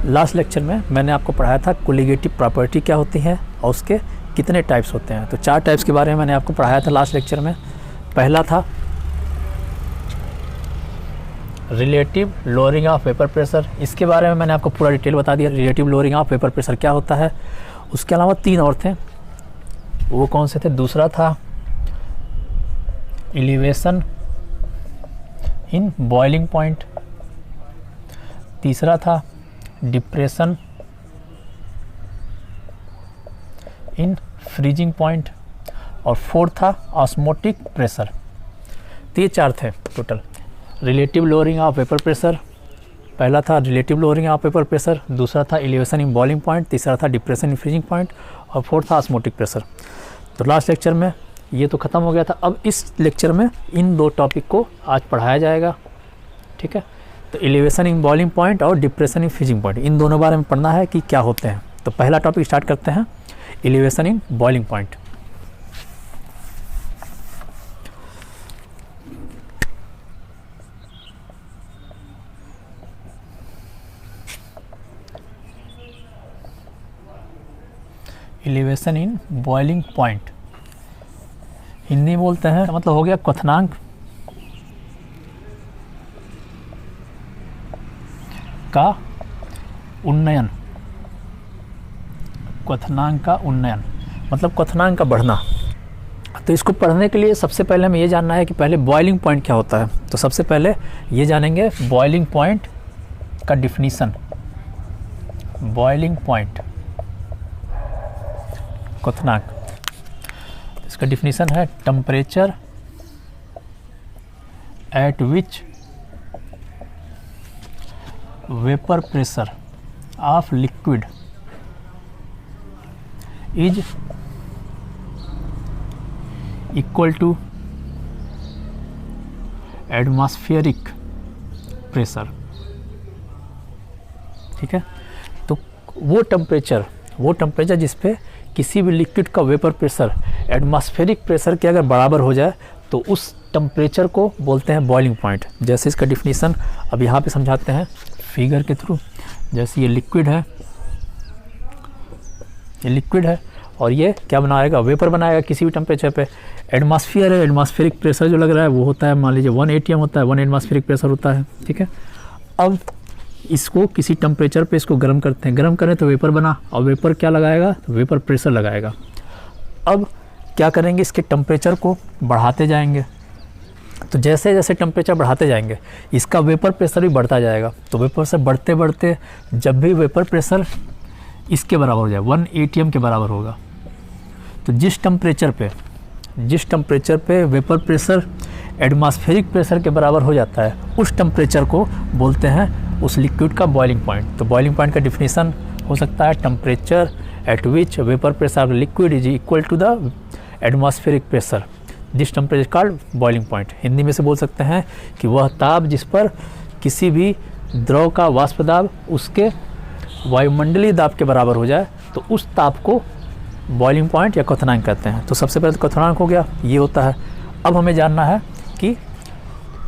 Last lecture में मैंने आपको पढ़ाया था कोलिगेटिव प्रॉपर्टी क्या होती है और उसके कितने टाइप्स होते हैं। तो 4 टाइप्स के बारे में मैंने आपको पढ़ाया था लास्ट लेक्चर में। पहला था relative lowering of vapour pressure, इसके बारे में मैंने आपको पूरा डिटेल बता दिया, relative lowering of vapour pressure क्या होता है। उसके अलावा 3 और थे, वो कौन से थे? दूसरा था एलिवेशन इन बॉइलिंग पॉइंट, तीसरा था डिप्रेशन इन फ्रीजिंग पॉइंट और फोर्थ था ऑस्मोटिक प्रेशर। तो ये 4 थे total. Relative lowering of vapour pressure, पहला था relative lowering of vapour pressure, दूसरा था एलिवेशन इन बॉइलिंग पॉइंट, तीसरा था डिप्रेशन इन फ्रीजिंग पॉइंट और फोर्थ था ऑस्मोटिक प्रेशर। तो लास्ट लेक्चर में ये तो ख़त्म हो गया था। अब इस लेक्चर में इन 2 टॉपिक को आज पढ़ाया जाएगा, ठीक है। तो एलिवेशन इन बॉइलिंग पॉइंट और डिप्रेशन इन फ्रीजिंग पॉइंट, इन दोनों बारे में पढ़ना है कि क्या होते हैं। तो पहला टॉपिक स्टार्ट करते हैं, elevation in boiling point. Elevation in boiling point Hindi बोलते हैं, मतलब हो गया क्वथनांक का उन्नयन। क्वथनांक का उन्नयन मतलब क्वथनांक का बढ़ना। तो इसको पढ़ने के लिए सबसे पहले हमें ये जानना है कि पहले बॉइलिंग पॉइंट क्या होता है। तो सबसे पहले ये जानेंगे बॉइलिंग पॉइंट का डिफिनीशन। बॉइलिंग पॉइंट क्वथनांक, इसका डिफिनीशन है temperature at which vapour pressure of liquid is equal to atmospheric pressure, ठीक है। तो वो टेम्परेचर जिस पे किसी भी लिक्विड का वेपर प्रेशर एटमॉस्फेरिक प्रेशर के अगर बराबर हो जाए तो उस टेम्परेचर को बोलते हैं बॉइलिंग पॉइंट। जैसे इसका डिफिनीशन अब यहाँ पे समझाते हैं फिगर के थ्रू। जैसे ये लिक्विड है और ये क्या बनाएगा? वेपर बनाएगा किसी भी टेम्परेचर पे। एटमॉस्फेयर है, एटमॉस्फेरिक प्रेशर जो लग रहा है वो होता है, मान लीजिए 1 atm होता है, 1 एटमॉस्फेरिक प्रेशर होता है, ठीक है। अब इसको किसी टेम्परेचर पे इसको गर्म करते हैं, गर्म करें तो वेपर बना और वेपर क्या लगाएगा? तो वेपर प्रेशर लगाएगा। अब क्या करेंगे? इसके टेम्परेचर को बढ़ाते जाएंगे। तो जैसे जैसे टेम्परेचर बढ़ाते जाएंगे इसका वेपर प्रेशर भी बढ़ता जाएगा। तो वेपर प्रेशर बढ़ते बढ़ते जब भी वेपर प्रेशर इसके बराबर हो जाए 1 atm के बराबर होगा, तो जिस टेम्परेचर पे वेपर प्रेशर एटमॉस्फेरिक प्रेशर के बराबर हो जाता है उस टेम्परेचर को बोलते हैं उस लिक्विड का बॉइलिंग पॉइंट। तो बॉइलिंग पॉइंट का डिफिनीशन हो सकता है temperature at which vapour pressure of liquid is equal to the atmospheric pressure, this temperature called boiling point. Hindi में से बोल सकते हैं कि वह ताप जिस पर किसी भी द्रव का वाष्प दाब उसके वायुमंडलीय दाब के बराबर हो जाए तो उस ताप को बॉइलिंग पॉइंट या क्वथनांक कहते हैं। तो सबसे पहले तो क्वथनांक हो गया, ये होता है। अब हमें जानना है कि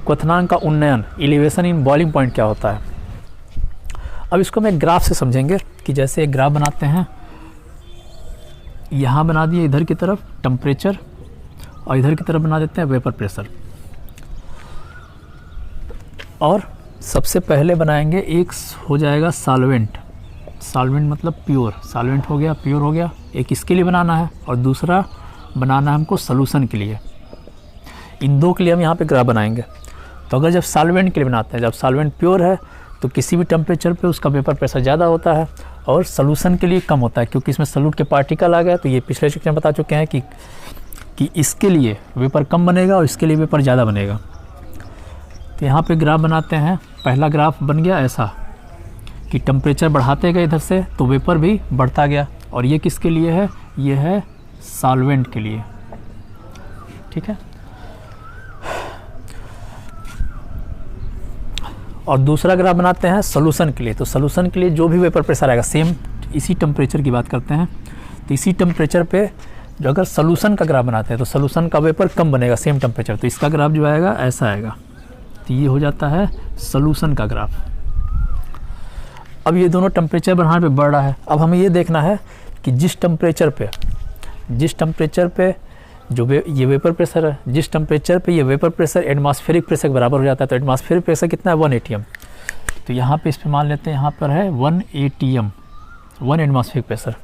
क्वथनांक का उन्नयन, एलिवेशन इन बॉइलिंग पॉइंट क्या होता है। अब इसको हम एक ग्राफ से समझेंगे कि जैसे एक ग्राफ बनाते हैं, यहाँ बना दिए इधर की तरफ टेम्परेचर और इधर की तरफ बना देते हैं वेपर प्रेशर। और सबसे पहले बनाएंगे एक हो जाएगा सॉल्वेंट मतलब प्योर, सॉल्वेंट हो गया, प्योर हो गया, एक इसके लिए बनाना है और दूसरा बनाना है हमको सॉल्यूशन के लिए। इन 2 के लिए हम यहाँ पे ग्राफ बनाएंगे। तो अगर जब सॉल्वेंट के लिए बनाते हैं, जब सॉल्वेंट प्योर है तो किसी भी टेम्परेचर पे उसका वेपर प्रेशर ज़्यादा होता है और सॉल्यूशन के लिए कम होता है, क्योंकि इसमें सॉल्यूट के पार्टिकल आ गए। तो ये पिछले लेक्चर में बता चुके हैं कि इसके लिए वेपर कम बनेगा और इसके लिए वेपर ज़्यादा बनेगा। तो यहाँ पे ग्राफ बनाते हैं। पहला ग्राफ बन गया ऐसा कि टेम्परेचर बढ़ाते गए इधर से तो वेपर भी बढ़ता गया, और ये किसके लिए है? ये है सॉल्वेंट के लिए, ठीक है। और दूसरा ग्राफ बनाते हैं सॉल्यूशन के लिए। तो सॉल्यूशन के लिए जो भी वेपर प्रेशर आएगा, सेम इसी टेम्परेचर की बात करते हैं, तो इसी टेम्परेचर पे जो अगर सॉल्यूशन का ग्राफ बनाते हैं तो सॉल्यूशन का वेपर कम बनेगा सेम टेम्परेचर, तो इसका ग्राफ जो आएगा ऐसा आएगा। तो ये हो जाता है सॉल्यूशन का ग्राफ। अब ये दोनों टेम्परेचर बढ़ाने पे बढ़ रहा है। अब हमें ये देखना है कि जिस टेम्परेचर पे जो ये वेपर प्रेशर है, जिस टेम्परेचर पे ये वेपर प्रेशर एटमॉस्फेरिक प्रेशर के बराबर हो जाता है, तो एटमॉस्फेरिक प्रेशर कितना है 1 atm। तो यहाँ पे इस पे मान लेते हैं, यहाँ पर है 1 atm, 1 एटमॉस्फेरिक प्रेशर।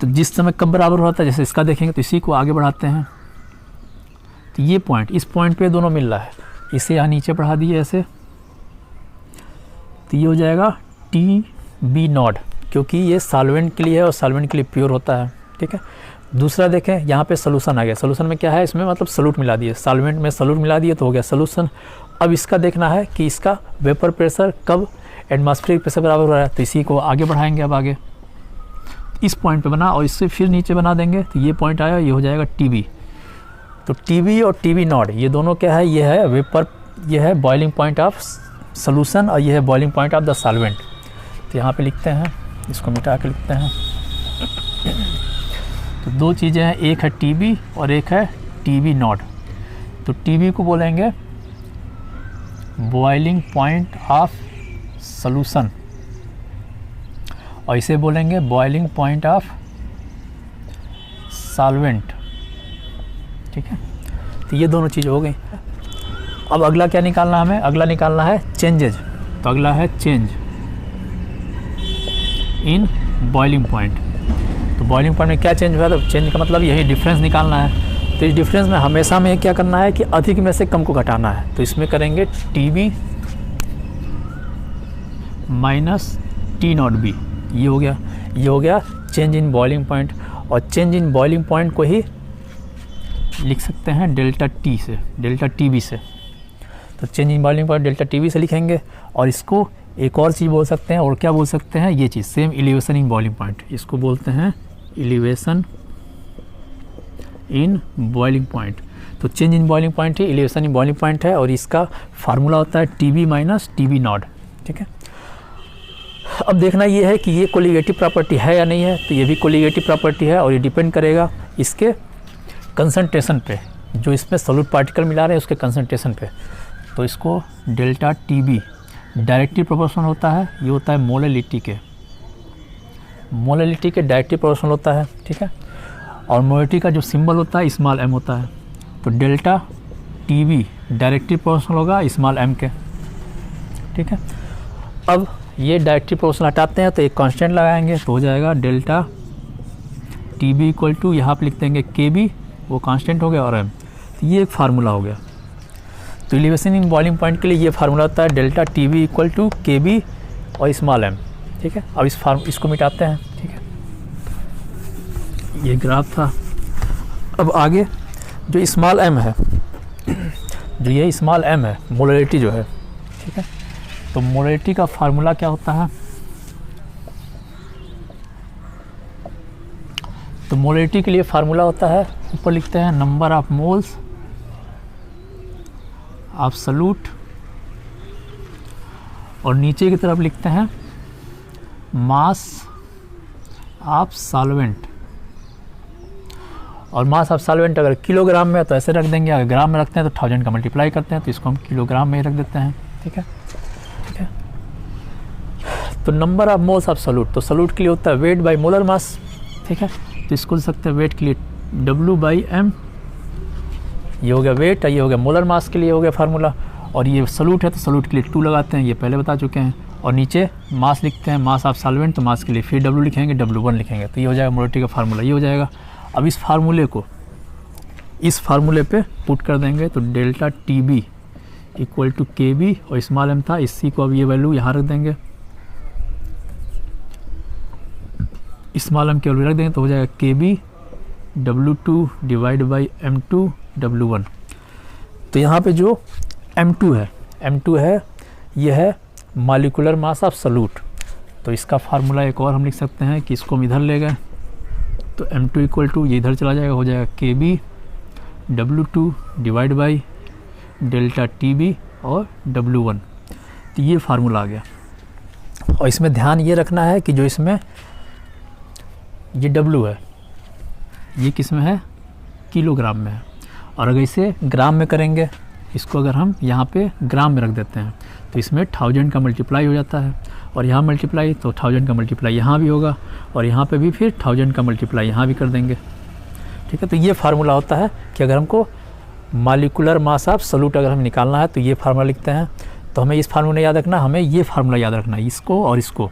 तो जिस समय कब बराबर होता है, जैसे इसका देखेंगे तो इसी को आगे बढ़ाते हैं, तो ये पॉइंट, इस पॉइंट पे दोनों मिल रहा है, इसे यहाँ नीचे बढ़ा दिए ऐसे, तो ये हो जाएगा TB0, क्योंकि ये सॉल्वेंट के लिए है और सॉल्वेंट के लिए प्योर होता है, ठीक है। दूसरा देखें, यहाँ पे सोल्यूशन आ गया, सोल्यूशन में क्या है, इसमें मतलब सॉल्यूट मिला दिए, सॉल्वेंट में सॉल्यूट मिला दिए तो हो गया सोल्यूशन। अब इसका देखना है कि इसका वेपर प्रेशर कब एटमॉस्फेरिक प्रेशर बराबर हो रहा है, तो इसी को आगे बढ़ाएंगे। अब आगे इस पॉइंट पे बना और इससे फिर नीचे बना देंगे, तो ये पॉइंट आया, ये हो जाएगा TB। तो TB और TB0 ये दोनों क्या है, ये है वेपर, ये है बॉइलिंग पॉइंट ऑफ सोल्यूशन और ये है boiling point of the solvent. तो यहाँ पे लिखते हैं, इसको मिटा के लिखते हैं। तो दो चीज़ें हैं, एक है TB और एक है TB0। तो TB को बोलेंगे बॉइलिंग पॉइंट ऑफ सोल्यूशन और इसे बोलेंगे बॉइलिंग पॉइंट ऑफ सॉल्वेंट, ठीक है। तो ये दोनों चीज़ हो गई। अब अगला क्या निकालना हमें, अगला निकालना है चेंजेज। तो अगला है चेंज इन बॉइलिंग पॉइंट। तो बॉइलिंग पॉइंट में क्या चेंज हुआ, तो चेंज का मतलब यही डिफरेंस निकालना है। तो इस डिफरेंस में हमेशा में क्या करना है कि अधिक में से कम को घटाना है। तो इसमें करेंगे TB माइनस T0B, ये हो गया, ये हो गया चेंज इन बॉइलिंग पॉइंट। और चेंज इन बॉइलिंग पॉइंट को ही लिख सकते हैं डेल्टा T से, डेल्टा TB से। तो change in boiling point delta TB से लिखेंगे और इसको एक और चीज़ बोल सकते हैं, और क्या बोल सकते हैं, ये चीज़ same elevation in boiling point, इसको बोलते हैं एलिवेशन इन बॉइलिंग पॉइंट। तो चेंज इन बॉइलिंग पॉइंट ही एलिवेशन इन बॉइलिंग पॉइंट है और इसका फार्मूला होता है TB माइनस TB0, ठीक है। अब देखना ये है कि ये कोलिगेटिव प्रॉपर्टी है या नहीं है। तो ये भी कोलिगेटिव प्रॉपर्टी है और ये डिपेंड करेगा इसके कंसंट्रेशन पे, जो इसमें सॉल्यूट पार्टिकल मिला रहे हैं उसके कंसंट्रेशन पे। तो इसको डेल्टा TB डायरेक्टिव प्रोपोर्शनल होता है, ये होता है मोलैलिटी के डायरेक्टिव प्रोपोर्शनल होता है, ठीक है। और मोलैलिटी का जो सिंबल होता है स्मॉल m होता है। तो डेल्टा TB डायरेक्टिव प्रोपोर्शनल होगा स्मॉल m के, ठीक है। अब ये डायरेक्टिव प्रोपोर्शनल हटाते हैं तो एक कांस्टेंट लगाएंगे, तो हो जाएगा डेल्टा TB इक्वल टू, यहाँ पे लिख देंगे KB, वो कांस्टेंट हो गया, और m। तो ये एक फार्मूला हो गया। तो एलिवेशन इन बॉइलिंग पॉइंट के लिए ये फार्मूला होता है delta TB equal to KB और स्मॉल m, ठीक है। अब इसको मिटाते हैं, ठीक है। ये ग्राफ था। अब आगे जो स्मॉल m है, जो ये स्मॉल m है, मोलैलिटी जो है, ठीक है। तो मोलैलिटी का फार्मूला क्या होता है, तो मोलैलिटी के लिए फार्मूला होता है, ऊपर लिखते हैं number of moles of solute और नीचे की तरफ लिखते हैं मास ऑफ सॉल्वेंट। और मास ऑफ सॉल्वेंट अगर किलोग्राम में है तो ऐसे रख देंगे, अगर ग्राम में रखते हैं तो 1000 का मल्टीप्लाई करते हैं, तो इसको हम किलोग्राम में ही रख देते हैं, ठीक है, ठीक है। तो number of moles of solute, तो सॉल्यूट के लिए होता है वेट बाय मोलर मास, ठीक है। तो इसको लिख सकते हैं वेट के लिए W/m, ये हो गया वेट, ये हो गया मोलर मास के लिए हो गया फार्मूला। और ये सॉल्यूट है तो सॉल्यूट के लिए 2 लगाते हैं, ये पहले बता चुके हैं। और नीचे मास लिखते हैं मास ऑफ सॉल्वेंट, तो मास के लिए फिर W लिखेंगे, W1 लिखेंगे, तो ये हो जाएगा मोलैलिटी का फार्मूला, ये हो जाएगा। अब इस फार्मूले को इस फार्मूले पे पुट कर देंगे, तो delta TB equal to KB और स्मॉल m था, इसी को अब ये वैल्यू यहाँ रख देंगे, स्मॉल m की वैल्यू रख देंगे, तो हो जाएगा KB W2 divide by M2 W1। तो यहाँ पे जो M2 है ये है मॉलिक्यूलर मास ऑफ सॉल्यूट। तो इसका फार्मूला एक और हम लिख सकते हैं कि इसको हम इधर ले गए, तो M2 इक्वल टू ये इधर चला जाएगा, हो जाएगा KB W2 divide by delta TB और W1। तो ये फार्मूला आ गया। और इसमें ध्यान ये रखना है कि जो इसमें ये W है ये किस में है, किलोग्राम में है। और अगर इसे ग्राम में करेंगे, इसको अगर हम यहाँ पे ग्राम में रख देते हैं तो इसमें 1000 का मल्टीप्लाई हो जाता है। और यहाँ मल्टीप्लाई तो 1000 का मल्टीप्लाई यहाँ भी होगा, और यहाँ पे भी फिर 1000 का मल्टीप्लाई यहाँ भी कर देंगे। ठीक है, तो ये फार्मूला होता है कि अगर हमको मॉलिक्यूलर मास ऑफ सॉल्यूट अगर हमें निकालना है तो ये फार्मूला लिखते हैं। तो हमें इस फार्मूला याद रखना, हमें ये फार्मूला याद रखना है, इसको और इसको,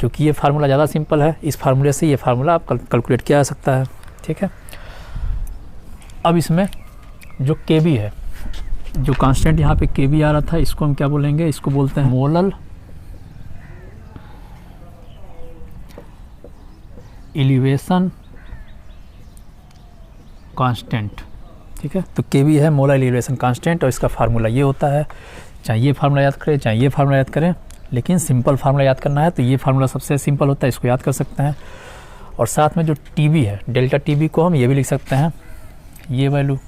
क्योंकि ये फार्मूला ज़्यादा सिंपल है। इस फार्मूले से ये फार्मूला आप कैलकुलेट किया जा सकता है। ठीक है, अब इसमें जो Kb है, जो कांस्टेंट यहाँ पे Kb आ रहा था, इसको हम क्या बोलेंगे, इसको बोलते हैं मोलल एलिवेशन कांस्टेंट। ठीक है, तो Kb है मोलर एलिवेशन कांस्टेंट, और इसका फार्मूला ये होता है। चाहे ये फार्मूला याद करें चाहे ये फार्मूला याद करें, लेकिन सिंपल फार्मूला याद करना है तो ये फार्मूला सबसे सिंपल होता है, इसको याद कर सकते हैं। और साथ में जो Tb है, डेल्टा Tb को हम ये भी लिख सकते हैं, ये वैल्यू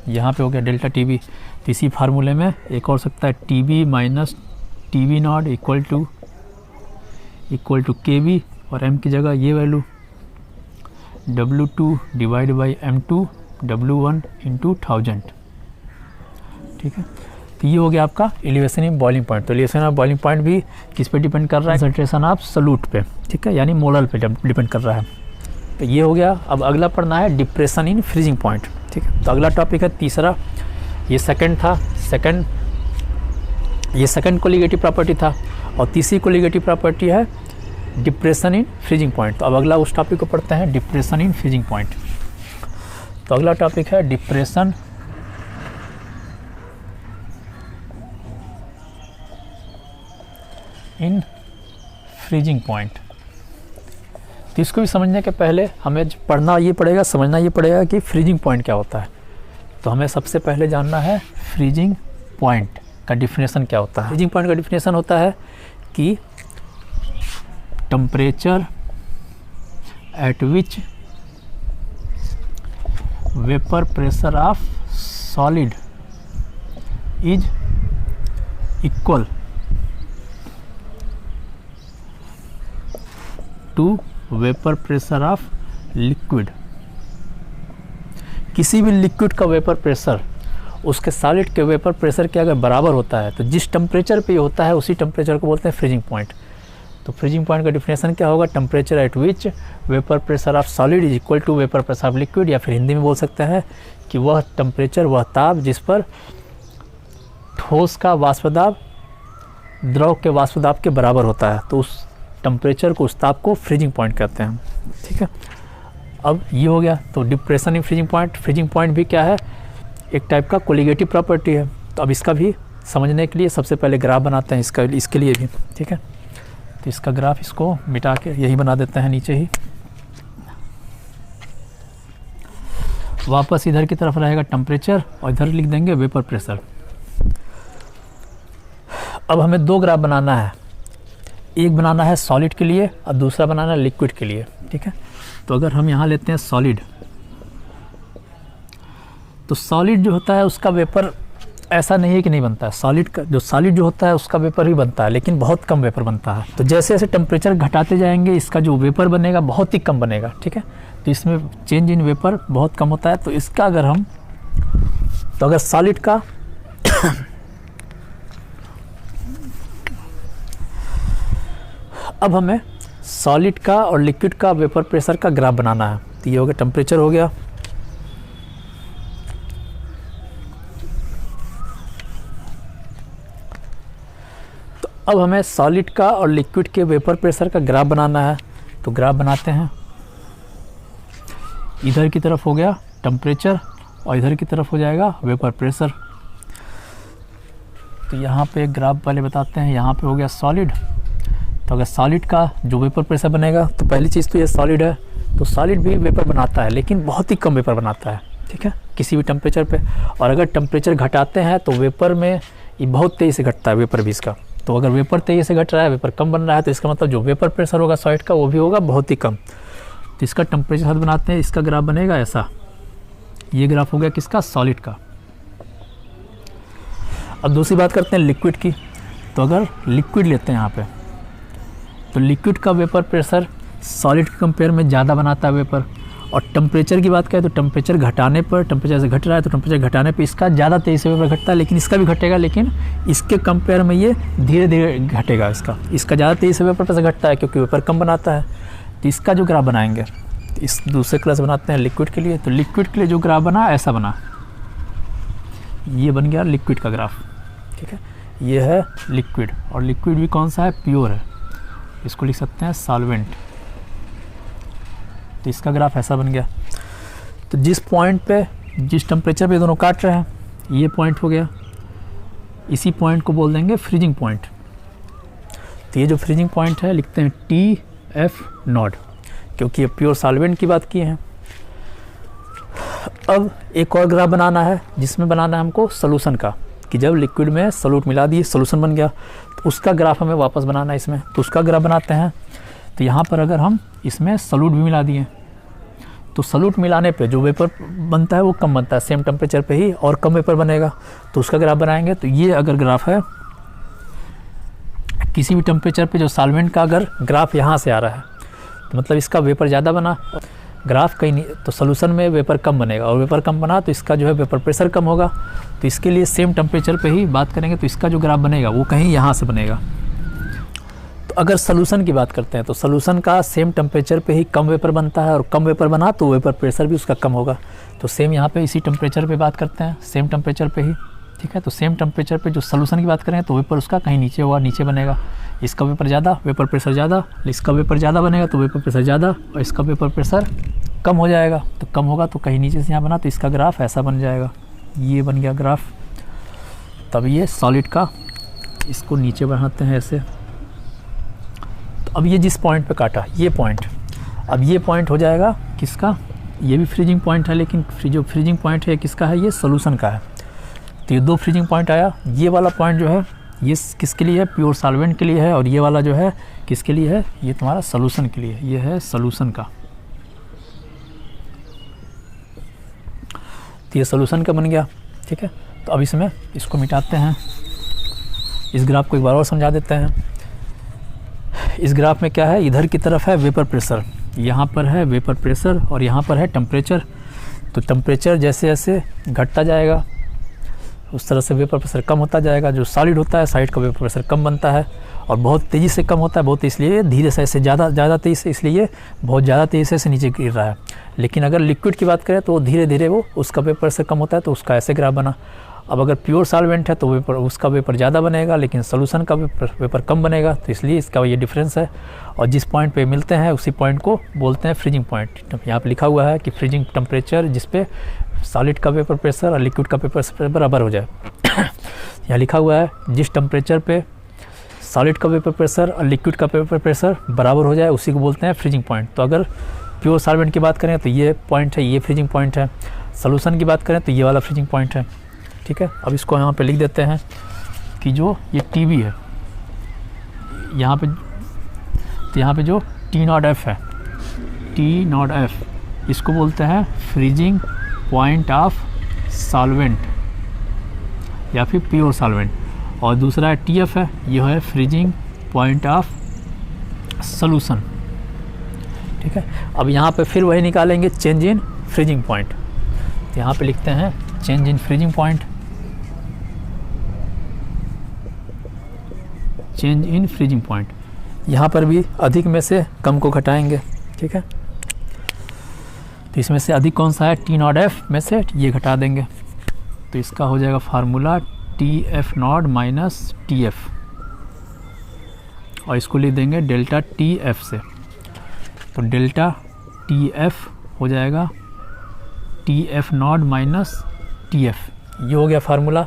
यहाँ पे हो गया डेल्टा Tb। तो इसी फार्मूले में एक और सकता है Tb minus Tb naught equal to Kb, और m की जगह ये value W2 divide by M2 W1 into 1000। ठीक है, तो ये हो गया आपका एलिवेशन इन बॉइलिंग पॉइंट। तो एलिवेशन ऑफ बॉइलिंग पॉइंट भी किस पे डिपेंड कर रहा है, कंसंट्रेशन ऑफ सॉल्यूट पे। ठीक है, यानी मोलर पे डिपेंड कर रहा है। तो ये हो गया। अब अगला पढ़ना है डिप्रेशन इन फ्रीजिंग पॉइंट। ठीक है, तो अगला टॉपिक है तीसरा, ये सेकंड था, ये सेकंड कोलिगेटिव प्रॉपर्टी था, और तीसरी कोलिगेटिव प्रॉपर्टी है डिप्रेशन इन फ्रीजिंग पॉइंट। तो अब अगला उस टॉपिक को पढ़ते हैं, डिप्रेशन इन फ्रीजिंग पॉइंट। तो अगला टॉपिक है डिप्रेशन इन फ्रीजिंग पॉइंट। तो इसको भी समझने के पहले हमें पढ़ना ये पड़ेगा, समझना ये पड़ेगा कि फ्रीजिंग पॉइंट क्या होता है। तो हमें सबसे पहले जानना है फ्रीजिंग पॉइंट का डिफिनेशन क्या होता है। फ्रीजिंग पॉइंट का डिफिनेशन होता है कि temperature at which vapour pressure of solid is equal to vapour pressure of liquid. किसी भी लिक्विड का वेपर प्रेशर उसके सॉलिड के वेपर प्रेशर के अगर बराबर होता है तो जिस टेम्परेचर पे होता है उसी टेम्परेचर को बोलते हैं फ्रीजिंग पॉइंट। तो फ्रीजिंग पॉइंट का डिफिनेशन क्या होगा, temperature at which vapour pressure of solid is equal to vapour pressure of liquid, या फिर हिंदी में बोल सकते हैं कि वह टेम्परेचर, वह ताप जिस पर ठोस का वाष्प दाब द्रव के वाष्प दाब के बराबर होता है, तो उस टेम्परेचर को, उस ताप को फ्रीजिंग पॉइंट कहते हैं। ठीक है, अब ये हो गया। तो depression in freezing point, freezing point भी क्या है, एक टाइप का कोलिगेटिव प्रॉपर्टी है। तो अब इसका भी समझने के लिए सबसे पहले ग्राफ बनाते हैं इसके लिए भी। ठीक है, तो इसका ग्राफ इसको मिटा के यही बना देते हैं नीचे ही। वापस इधर की तरफ रहेगा टेम्परेचर और इधर लिख देंगे वेपर प्रेशर। अब हमें दो ग्राफ बनाना है, एक बनाना है सॉलिड के लिए और दूसरा बनाना है लिक्विड के लिए। ठीक है, तो अगर हम यहाँ लेते हैं सॉलिड, तो सॉलिड जो होता है उसका वेपर ऐसा नहीं है कि नहीं बनता है, सॉलिड जो होता है उसका वेपर भी बनता है, लेकिन बहुत कम वेपर बनता है। तो जैसे जैसे टेम्परेचर घटाते जाएंगे इसका जो वेपर बनेगा बहुत ही कम बनेगा। ठीक है, तो इसमें चेंज इन वेपर बहुत कम होता है। तो इसका अगर हम, तो अगर सॉलिड का अब हमें सॉलिड का और लिक्विड का वेपर प्रेशर का ग्राफ बनाना है। तो ये हो गया, टेम्परेचर हो गया, तो अब हमें सॉलिड का और लिक्विड के वेपर प्रेशर का ग्राफ बनाना है। तो ग्राफ बनाते हैं, इधर की तरफ हो गया टेम्परेचर और इधर की तरफ हो जाएगा वेपर प्रेशर। तो यहाँ पे एक ग्राफ पहले बताते हैं, यहाँ पे हो गया सॉलिड। तो अगर सॉलिड का जो वेपर प्रेशर बनेगा, तो पहली चीज़ तो ये सॉलिड है, तो सॉलिड भी वेपर बनाता है लेकिन बहुत ही कम वेपर बनाता है। ठीक है, किसी भी टेम्परेचर पे। और अगर टेम्परेचर घटाते हैं तो वेपर में ये बहुत तेज़ी से घटता है, वेपर भी इसका। तो अगर वेपर तेज़ी से घट रहा है, वेपर कम बन रहा है, तो इसका मतलब जो वेपर प्रेशर होगा सॉलिड का वो भी होगा बहुत ही कम। तो इसका टेम्परेचर साथ बनाते हैं, इसका ग्राफ बनेगा ऐसा। ये ग्राफ हो गया किसका, सॉलिड का। अब दूसरी बात करते हैं लिक्विड की। तो अगर लिक्विड लेते हैं यहाँ पे, तो लिक्विड का वेपर प्रेशर सॉलिड के कंपेयर में ज़्यादा बनाता है वेपर, और टेम्परेचर की बात करें तो टेम्परेचर घटाने पर, टेम्परेचर से घट रहा है तो टेम्परेचर घटाने पर इसका ज़्यादा तेज़ी से वेपर घटता है, लेकिन इसका भी घटेगा, लेकिन इसके कंपेयर में ये धीरे धीरे घटेगा। इसका ज़्यादा तेज़ी से वेपर से घटता है क्योंकि वेपर कम बनाता है। तो इसका जो ग्राफ बनाएंगे, इस दूसरे क्लास बनाते हैं लिक्विड के लिए। तो लिक्विड के लिए जो ग्राफ बना ऐसा बना, ये बन गया लिक्विड का ग्राफ, ठीक है। ये है लिक्विड, और लिक्विड भी कौन सा है, प्योर है, इसको लिख सकते हैं सॉल्वेंट। तो इसका ग्राफ ऐसा बन गया। तो जिस पॉइंट पे, जिस टेम्परेचर पे दोनों काट रहे हैं, ये पॉइंट हो गया, इसी पॉइंट को बोल देंगे फ्रीजिंग पॉइंट। तो ये जो फ्रीजिंग पॉइंट है लिखते हैं TF0, क्योंकि ये प्योर सॉल्वेंट की बात की है। अब एक और ग्राफ बनाना है, जिसमें बनाना है हमको सोल्यूशन का, कि जब लिक्विड में सॉल्यूट मिला दिए, सोल्यूशन बन गया, तो उसका ग्राफ हमें वापस बनाना है इसमें। तो उसका ग्राफ बनाते हैं। तो यहाँ पर अगर हम इसमें सॉल्यूट भी मिला दिए, तो सॉल्यूट मिलाने पे जो वेपर बनता है वो कम बनता है, सेम टेम्परेचर पे ही और कम वेपर बनेगा। तो उसका ग्राफ बनाएंगे। तो ये अगर ग्राफ है किसी भी टेम्परेचर पे जो सॉल्वेंट का अगर ग्राफ यहाँ से आ रहा है, तो मतलब इसका वेपर ज़्यादा बना, ग्राफ कहीं नहीं, तो सोल्यूशन में वेपर कम बनेगा, और वेपर कम बना तो इसका जो है वेपर प्रेशर कम होगा। तो इसके लिए सेम टेम्परेचर पे ही बात करेंगे, तो इसका जो ग्राफ बनेगा वो कहीं यहाँ से बनेगा। तो अगर सोल्यूशन की बात करते हैं तो सोल्यूशन का सेम टेम्परेचर पे ही कम वेपर बनता है, और कम वेपर बना तो वेपर प्रेशर भी उसका कम होगा। तो सेम यहाँ पे इसी टेम्परेचर पे बात करते हैं, सेम टेम्परेचर पे ही, ठीक है। तो सेम टेम्परेचर पे जो सोल्यूशन की बात करें तो वेपर उसका कहीं नीचे होगा, नीचे बनेगा। इसका वेपर ज़्यादा, वेपर प्रेशर ज़्यादा, इसका वेपर ज़्यादा बनेगा तो वेपर प्रेशर ज़्यादा, और इसका वेपर प्रेशर कम हो जाएगा। तो कम होगा तो कहीं नीचे से यहाँ बना, तो इसका ग्राफ ऐसा बन जाएगा। ये बन गया ग्राफ। तब ये सॉलिड का, इसको नीचे बढ़ाते हैं ऐसे। तो अब ये जिस पॉइंट पे काटा, ये पॉइंट, अब ये पॉइंट हो जाएगा किसका, ये भी फ्रीजिंग पॉइंट है, लेकिन जो फ्रीजिंग पॉइंट है किसका है, ये सोल्यूशन का है। तो ये दो फ्रीजिंग पॉइंट आया। ये वाला पॉइंट जो है ये किसके लिए है, प्योर सॉल्वेंट के लिए है, और ये वाला जो है किसके लिए है, ये तुम्हारा सोल्यूशन के लिए, ये है सोल्यूशन का। तो ये सोल्यूशन का बन गया, ठीक है। तो अब इसमें इसको मिटाते हैं, इस ग्राफ को एक बार और समझा देते हैं। इस ग्राफ में क्या है, इधर की तरफ है वेपर प्रेशर, यहाँ पर है वेपर प्रेशर, और यहाँ पर है टेम्परेचर। तो टेम्परेचर जैसे जैसे घटता जाएगा उस तरह से वेपर प्रेशर कम होता जाएगा। जो सॉलिड होता है साइड का वेपर प्रेशर कम बनता है, और बहुत तेज़ी से कम होता है, बहुत इसलिए धीरे से ऐसे ज़्यादा तेज़ी से, इसलिए बहुत ज़्यादा तेज़ी से नीचे गिर रहा है। लेकिन अगर लिक्विड की बात करें तो धीरे धीरे वो उसका वेपर प्रेशर कम होता है, तो उसका ऐसे ग्राफ बना। अब अगर प्योर सॉल्वेंट है तो वेपर, उसका वेपर ज़्यादा बनेगा, लेकिन सोल्यूशन का वेपर कम बनेगा, तो इसलिए इसका ये डिफरेंस है। और जिस पॉइंट पे मिलते हैं उसी पॉइंट को बोलते हैं फ्रीजिंग पॉइंट। यहाँ पे लिखा हुआ है कि फ्रीजिंग टेम्परेचर जिस पे सॉलिड का वेपर प्रेशर और लिक्विड का वेपर प्रेशर बराबर हो जाए। यहाँ लिखा हुआ है जिस टेम्परेचर पे सॉलिड का वेपर प्रेशर और लिक्विड का वेपर प्रेशर बराबर हो जाए उसी को बोलते हैं फ्रीजिंग पॉइंट। तो अगर प्योर सॉल्वेंट की बात करें तो ये पॉइंट है, ये फ्रीजिंग पॉइंट है। सोल्यूशन की बात करें तो ये वाला फ्रीजिंग पॉइंट है, ठीक है। अब इसको यहाँ पे लिख देते हैं कि जो ये TB है, यहाँ पे, तो यहाँ पे जो T0F है, T0F, इसको बोलते हैं फ्रीजिंग पॉइंट ऑफ सॉल्वेंट या फिर प्योर सॉल्वेंट। और दूसरा है TF है, यह है फ्रीजिंग पॉइंट ऑफ सोल्यूशन, ठीक है। अब यहाँ पे फिर वही निकालेंगे चेंज इन फ्रीजिंग पॉइंट। यहाँ पे लिखते हैं change in freezing point, change in freezing point. यहाँ पर भी अधिक में से कम को घटाएंगे, ठीक है। तो इसमें से अधिक कौन सा है, T0F में से ये घटा देंगे, तो इसका हो जाएगा फार्मूला TF0 माइनस TF, और इसको लिख देंगे डेल्टा TF से। तो डेल्टा TF हो जाएगा TF0 माइनस TF, ये हो गया फार्मूला।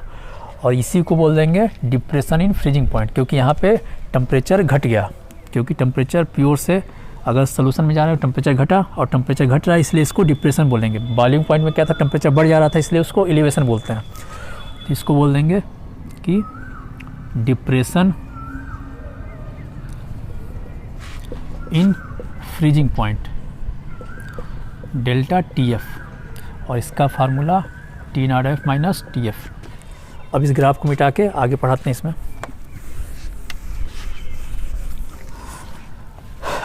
और इसी को बोल देंगे डिप्रेशन इन फ्रीजिंग पॉइंट, क्योंकि यहाँ पे टेम्परेचर घट गया, क्योंकि टेम्परेचर प्योर से अगर सोल्यूशन में जा रहे हो टेम्परेचर घटा, और टेम्परेचर घट रहा है इसलिए इसको डिप्रेशन बोलेंगे। बॉइलिंग पॉइंट में क्या था, टेम्परेचर बढ़ जा रहा था इसलिए उसको एलिवेशन बोलते हैं। तो इसको बोल देंगे कि depression in freezing point delta TF, और इसका फार्मूला T0F माइनस TF। अब इस ग्राफ को मिटा के आगे पढ़ाते हैं इसमें।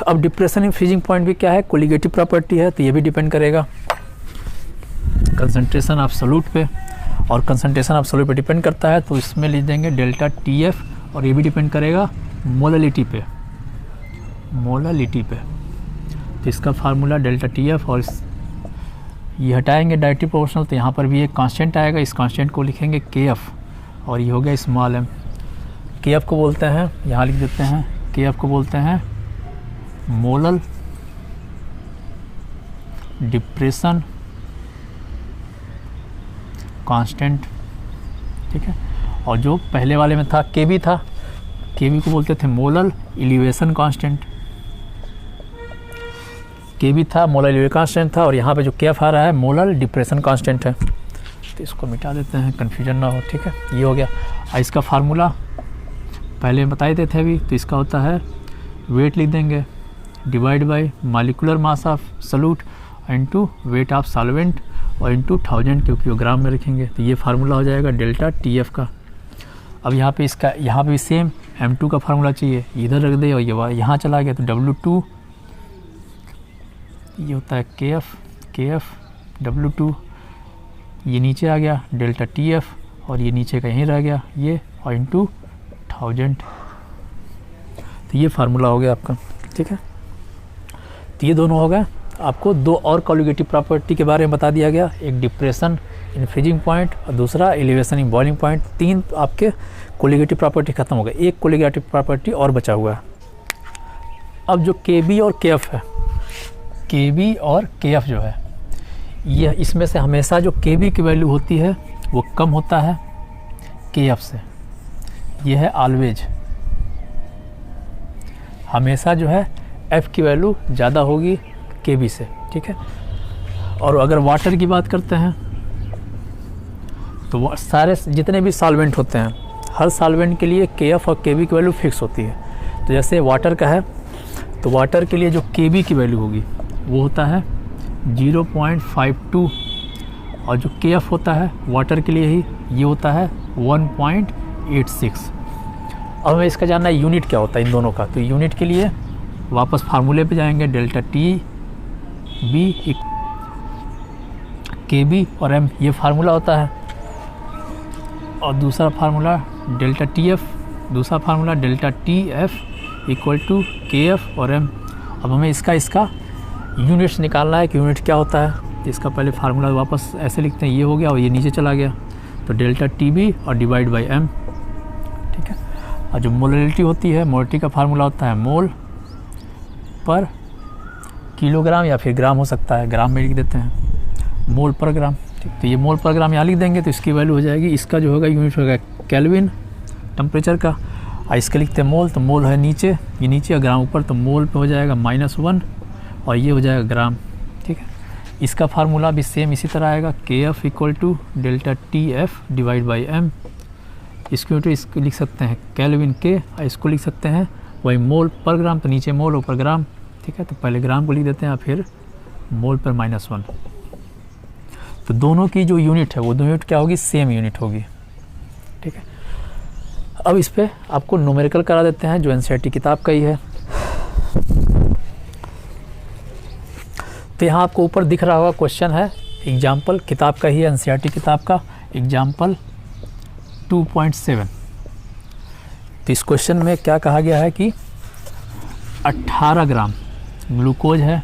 अब डिप्रेशन इन फ्रीजिंग पॉइंट भी क्या है, कोलिगेटिव प्रॉपर्टी है, तो ये भी डिपेंड करेगा कंसंट्रेशन ऑफ सॉल्यूट पे, और कंसंट्रेशन ऑफ सॉल्यूट पे डिपेंड करता है, तो इसमें लिख देंगे डेल्टा टी एफ, और ये भी डिपेंड करेगा मोललिटी पे, तो इसका फार्मूला डेल्टा टी एफ, और ये हटाएंगे डायरेक्टली प्रोपोर्शनल, तो यहाँ पर भी एक कांस्टेंट आएगा, इस कांस्टेंट को लिखेंगे के एफ, और ये हो गया स्मॉल एम। के एफ को बोलते हैं, यहाँ लिख देते हैं, के एफ को बोलते हैं मोलल डिप्रेशन कांस्टेंट, ठीक है। और जो पहले वाले में था के बी को बोलते थे मोलल एलिवेशन कांस्टेंट, के बी था मोलल एलिवेशन कांस्टेंट था, और यहाँ पे जो के एफ आ रहा है मोलल डिप्रेशन कांस्टेंट है, तो इसको मिटा देते हैं, कन्फ्यूजन ना हो, ठीक है। ये हो गया। इसका फार्मूला पहले बताए थे अभी, तो इसका होता है वेट लिख देंगे divide by molecular mass of solute into weight of solvent और इनटू 1000, क्योंकि वो ग्राम में रखेंगे, तो ये फार्मूला हो जाएगा डेल्टा टी एफ का। अब यहाँ पे इसका, यहाँ पे सेम M2 का फार्मूला चाहिए, इधर रख दे, और ये यहाँ चला गया, तो W2 ये होता है के एफ W2, ये नीचे आ गया डेल्टा टी एफ, और ये नीचे का यहीं रह गया ये, और इनटू 1000, तो ये फार्मूला हो गया आपका, ठीक है। तो ये दोनों हो गए। आपको दो और कोलिगेटिव प्रॉपर्टी के बारे में बता दिया गया, एक डिप्रेशन इन फ्रीजिंग पॉइंट और दूसरा एलिवेशन इन बॉइलिंग पॉइंट। तीन आपके कोलिगेटिव प्रॉपर्टी खत्म हो गए, एक कोलिगेटिव प्रॉपर्टी और बचा हुआ है। अब जो के बी और के एफ है, के बी और के एफ जो है, ये इसमें से हमेशा जो के बी की वैल्यू होती है वो कम होता है के एफ से, ये है ऑलवेज, हमेशा जो है एफ की वैल्यू ज़्यादा होगी के बी से, ठीक है। और अगर वाटर की बात करते हैं तो सारे जितने भी सॉल्वेंट होते हैं, हर सॉल्वेंट के लिए के एफ और के बी की वैल्यू फिक्स होती है। तो जैसे वाटर का है, तो वाटर के लिए जो के बी की वैल्यू होगी वो होता है 0.52, और जो के एफ होता है वाटर के लिए ही ये होता है 1.86। अब हमें इसका जानना है यूनिट क्या होता है इन दोनों का, तो यूनिट के लिए वापस फार्मूले पे जाएंगे, delta T B K B और एम, ये फार्मूला होता है, और दूसरा फार्मूला डेल्टा टी एफ, दूसरा formula delta T F equal to K F और एम। अब हमें इसका यूनिट्स निकालना है कि यूनिट क्या होता है, तो इसका पहले फार्मूला वापस ऐसे लिखते हैं, ये हो गया और ये नीचे चला गया, तो डेल्टा टी बी और डिवाइड बाई एम, ठीक है। और जो मोलरिटी होती है, मोलरिटी का फार्मूला होता है मोल पर किलोग्राम या फिर ग्राम हो सकता है, ग्राम में लिख देते हैं मोल पर ग्राम, ठीक। तो ये मोल पर ग्राम यहाँ लिख देंगे, तो इसकी वैल्यू हो जाएगी, इसका जो होगा यूनिट होगा केल्विन टेम्परेचर का, और इसका लिखते हैं मोल, तो मोल है नीचे, ये नीचे और ग्राम ऊपर, तो मोल पे हो जाएगा -1 और ये हो जाएगा ग्राम, ठीक है। इसका फार्मूला भी सेम इसी तरह आएगा, K F equal to delta T F divide by M. इसको लिख सकते हैं केल्विन के, और इसको लिख सकते हैं वही मोल पर ग्राम, तो नीचे मोल ऊपर ग्राम, ठीक है। तो पहले ग्राम को लिख देते हैं, फिर मोल पर -1, तो दोनों की जो यूनिट है वो दोनों यूनिट क्या होगी, सेम यूनिट होगी, ठीक है। अब इस पर आपको न्यूमेरिकल करा देते हैं, जो एनसीईआरटी किताब का ही है। तो यहाँ आपको ऊपर दिख रहा होगा क्वेश्चन है, एग्जाम्पल किताब का ही है, एनसीईआरटी किताब का, एग्जाम्पल 2.7। तो इस क्वेश्चन में क्या कहा गया है कि 18 ग्राम ग्लूकोज है,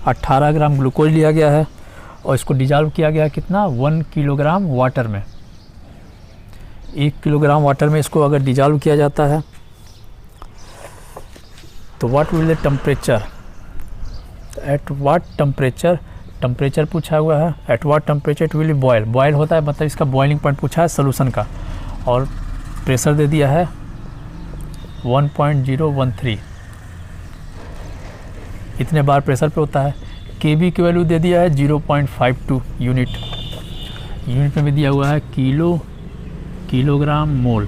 18 ग्राम ग्लूकोज लिया गया है, और इसको डिजॉल्व किया गया कितना, 1 किलोग्राम वाटर में। 1 किलोग्राम वाटर में इसको अगर डिजॉल्व किया जाता है तो what will the temperature, at what temperature पूछा हुआ है, at what temperature it will boil, boil होता है मतलब इसका बॉइलिंग पॉइंट पूछा है सोल्यूशन का, और प्रेशर दे दिया है 1.013, इतने बार प्रेशर पे होता है। के बी की वैल्यू दे दिया है 0.52 यूनिट में भी दिया हुआ है किलोग्राम मोल,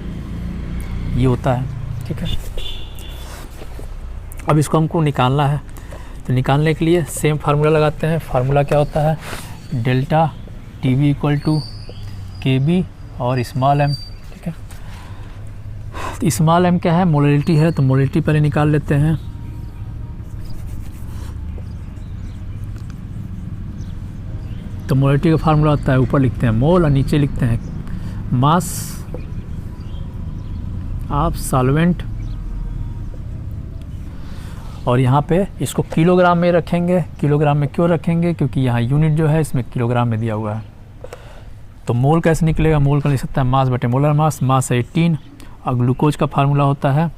ये होता है, ठीक है। अब इसको हमको निकालना है, तो निकालने के लिए सेम फार्मूला लगाते हैं। फार्मूला क्या होता है, delta T B equal to K B और स्मॉल एम, ठीक है। तो स्मॉल m क्या है, मोलरिटी है, तो मोलरिटी पहले निकाल लेते हैं। तो मोलरिटी का फार्मूला होता है, ऊपर लिखते हैं मोल और नीचे लिखते हैं मास ऑफ सॉल्वेंट, और यहाँ पे इसको किलोग्राम में रखेंगे। किलोग्राम में क्यों रखेंगे, क्योंकि यहाँ यूनिट जो है इसमें किलोग्राम में दिया हुआ है। तो मोल कैसे निकलेगा, मोल का लिख सकता है मास बटे मोलर मास। मास है 18 और ग्लूकोज का फार्मूला होता है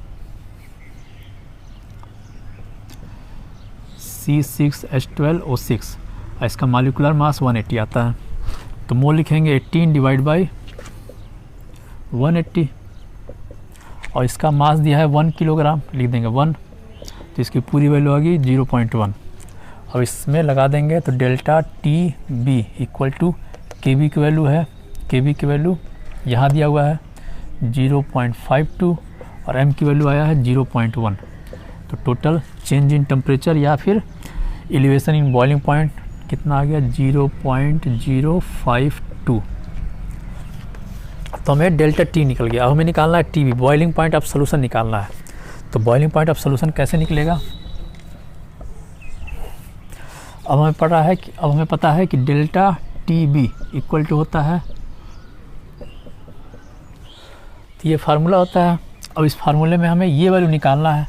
C6H12O6 और इसका मॉलिक्यूलर मास 180 आता है। तो मोल लिखेंगे 18 डिवाइड बाई 180 और इसका मास दिया है 1 किलोग्राम, लिख देंगे 1, तो इसकी पूरी वैल्यू आ गई 0.1। अब इसमें लगा देंगे तो delta T B equal to K B की वैल्यू है, के बी की वैल्यू यहाँ दिया हुआ है 0.52 और एम की वैल्यू आया है 0.1। तो टोटल चेंज इन टेम्परेचर या फिर एलिवेशन इन बॉइलिंग पॉइंट कितना आ गया 0.052। तो हमें डेल्टा टी निकल गया। अब हमें निकालना है T B, boiling point of solution निकालना है। तो बॉइलिंग पॉइंट ऑफ सोल्यूशन कैसे निकलेगा, अब हमें पता है कि delta T B equal to होता है, तो ये फार्मूला होता है। अब इस फार्मूले में हमें ये वैल्यू निकालना है।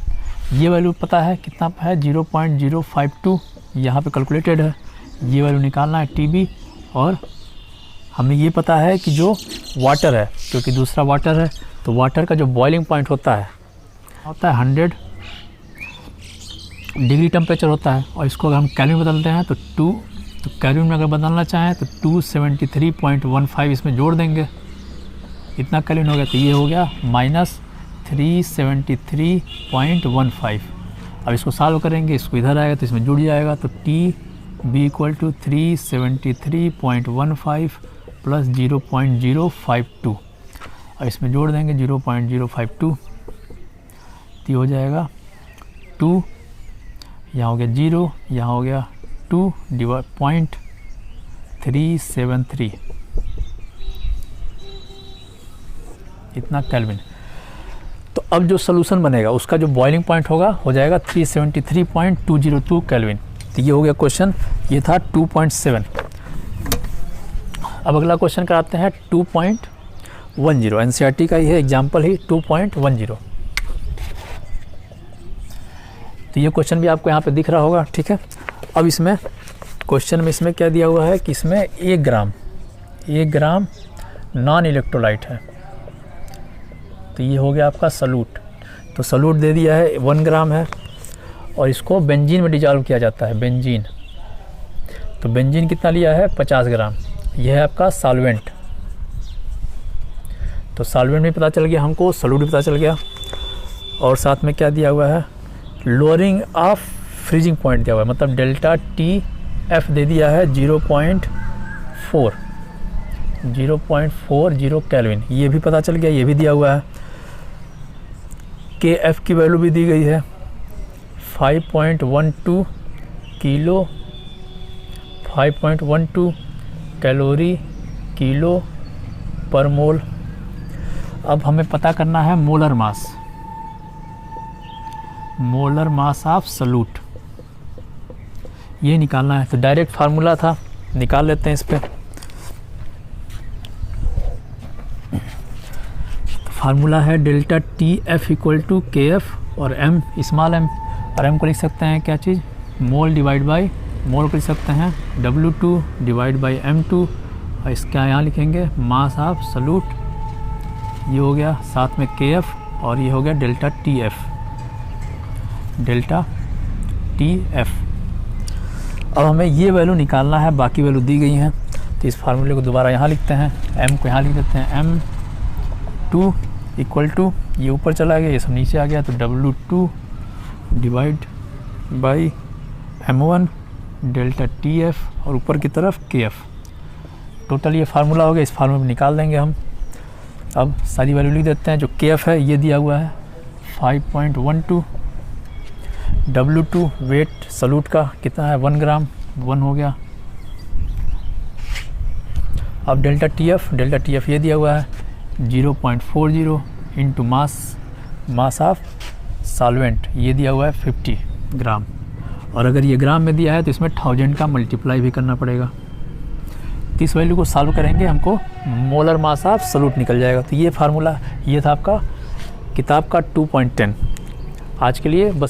ये वैल्यू पता है कितना है 0.052, यहाँ पे कैलकुलेटेड है। ये वैल्यू निकालना है टी बी, और हमें ये पता है कि जो वाटर है, क्योंकि दूसरा वाटर है, तो वाटर का जो बॉइलिंग पॉइंट होता है 100 डिग्री टेम्परेचर होता है। और इसको अगर हम कैल्विन में बदलते हैं तो कैल्विन में अगर बदलना चाहें तो 273.15 इसमें जोड़ देंगे, इतना कैल्विन हो गया। तो ये हो गया -373.15। अब इसको सॉल्व करेंगे, इसको इधर आएगा तो इसमें जुड़ जाएगा। तो T B equal to 373.15 plus 0.052, और इसमें जोड़ देंगे 0.052, तो हो जाएगा 2, यहाँ हो गया 0, यहाँ हो गया 2 डिवाइड 0.373, इतना केल्विन। तो अब जो सोल्यूशन बनेगा उसका जो बॉइलिंग पॉइंट होगा हो जाएगा 373.202 केल्विन। तो ये हो गया क्वेश्चन, ये था 2.7। अब अगला क्वेश्चन कराते हैं 2.10, एनसीईआरटी का ही है एग्जाम्पल ही 2.10। तो ये क्वेश्चन भी आपको यहाँ पे दिख रहा होगा, ठीक है। अब इसमें क्वेश्चन में इसमें क्या दिया हुआ है कि इसमें 1 ग्राम नॉन इलेक्ट्रोलाइट है। तो ये हो गया आपका सॉल्यूट। तो सॉल्यूट दे दिया है 1 ग्राम है, और इसको बेंजीन में डिजॉल्व किया जाता है, बेंजीन। तो बेंजीन कितना लिया है 50 ग्राम। यह है आपका सॉल्वेंट। तो सॉल्वेंट भी पता चल गया हमको, सॉल्यूट भी पता चल गया, और साथ में क्या दिया हुआ है लोअरिंग ऑफ फ्रीजिंग पॉइंट दिया हुआ है, मतलब डेल्टा टी एफ दे दिया है 0.40 केल्विन, ये भी पता चल गया, ये भी दिया हुआ है। के एफ की वैल्यू भी दी गई है 5.12 किलो 5.12 कैलोरी किलो पर मोल। अब हमें पता करना है मोलर मास ऑफ सॉल्यूट, ये निकालना है। तो डायरेक्ट फार्मूला था, निकाल लेते हैं इस पे। तो फार्मूला है delta T F equal to K F और एम स्मॉल एम, और एम को लिख सकते हैं क्या चीज़ मोल डिवाइड बाई मोल को लिख सकते हैं W2 डिवाइड बाई M2, और इसका यहाँ लिखेंगे मास ऑफ सॉल्यूट, ये हो गया, साथ में KF, और ये हो गया डेल्टा TF। अब हमें ये वैल्यू निकालना है, बाकी वैल्यू दी गई हैं। तो इस फार्मूले को दोबारा यहाँ लिखते हैं, M को यहाँ लिख देते हैं M2 इक्वल टू, ये ऊपर चला गया, ये सब नीचे आ गया, तो W2 divide by M1 delta TF, और ऊपर की तरफ KF। टोटल ये फार्मूला हो गया, इस फार्मूले में निकाल देंगे हम। अब सारी वैल्यू लिख देते हैं। जो KF है ये दिया हुआ है 5.12, W2 वेट सॉल्यूट का कितना है 1 ग्राम, 1 हो गया। अब डेल्टा TF ये दिया हुआ है 0.40 into mass mass of solvent ये दिया हुआ है 50 ग्राम, और अगर ये ग्राम में दिया है तो इसमें 1000 का मल्टीप्लाई भी करना पड़ेगा। तो इस वैल्यू को सॉल्व करेंगे हमको मोलर मास ऑफ सॉल्यूट निकल जाएगा। तो ये फार्मूला ये था आपका किताब का 2.10। आज के लिए बस